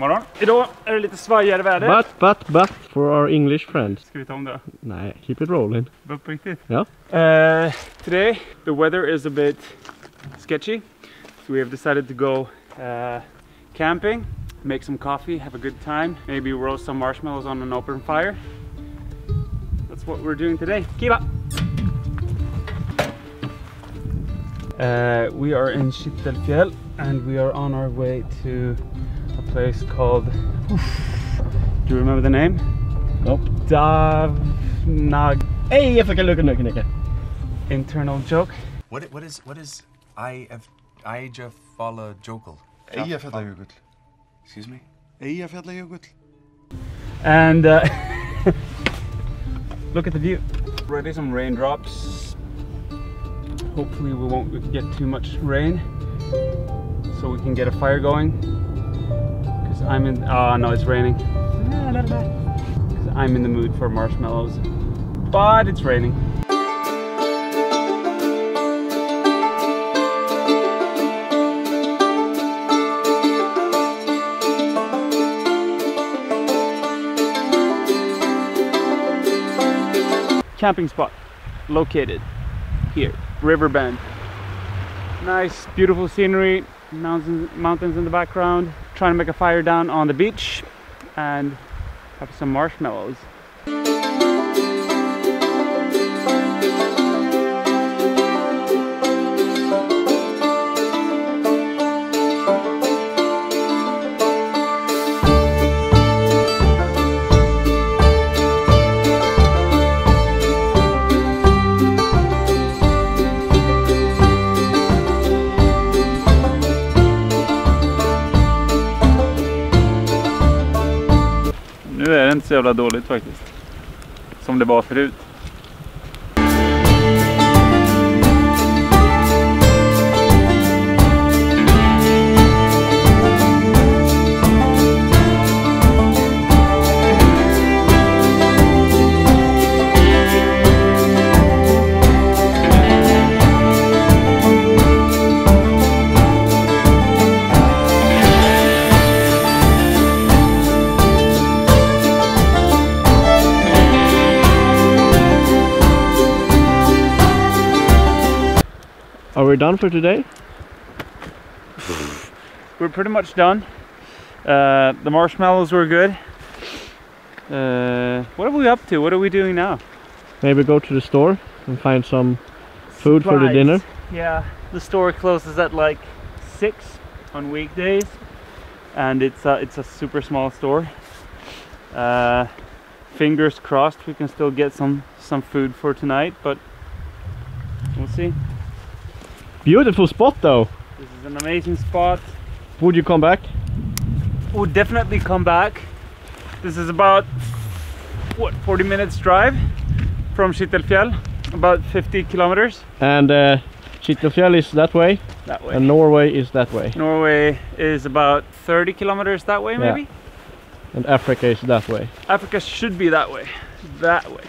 morgon. Idag är det lite svajigare väder. But for our English friends. Ska vi ta om det? Nej, keep it rolling. På riktigt? Ja. Today the weather is a bit sketchy. So we have decided to go camping, make some coffee, have a good time, maybe roast some marshmallows on an open fire. That's what we're doing today. Kiva! We are in Kittelfjäll and we are on our way to a place called... Do you remember the name? Nope. Davnag. Hey, if I can look at it. Internal joke. What is Eyjafjallajökull Jokul? Eyjafjallajökull. Excuse me? Eyjafjallajökull. And look at the view. Already some raindrops. Hopefully we won't get too much rain, so we can get a fire going. Because I'm in. Oh no, it's raining. Because I'm in the mood for marshmallows, but it's raining. Camping spot located here, Riverbend. Nice, beautiful scenery, mountains in the background. Trying to make a fire down on the beach and have some marshmallows. Nu är det inte så jävla dåligt faktiskt, som det var förut. Are we done for today? We're pretty much done. The marshmallows were good. What are we up to? What are we doing now? Maybe go to the store and find some food for the Supplies. dinner. Yeah, the store closes at like 6 on weekdays, and it's a super small store. Fingers crossed we can still get some food for tonight, but we'll see. Beautiful spot though. This is an amazing spot. Would you come back? Would definitely come back. This is about, what, 40 minutes drive from Kittelfjäll, about 50 kilometers. And Kittelfjäll is that way, That way. and Norway is that way. Norway is about 30 kilometers that way, maybe? Yeah. And Africa is that way. Africa should be that way. That way.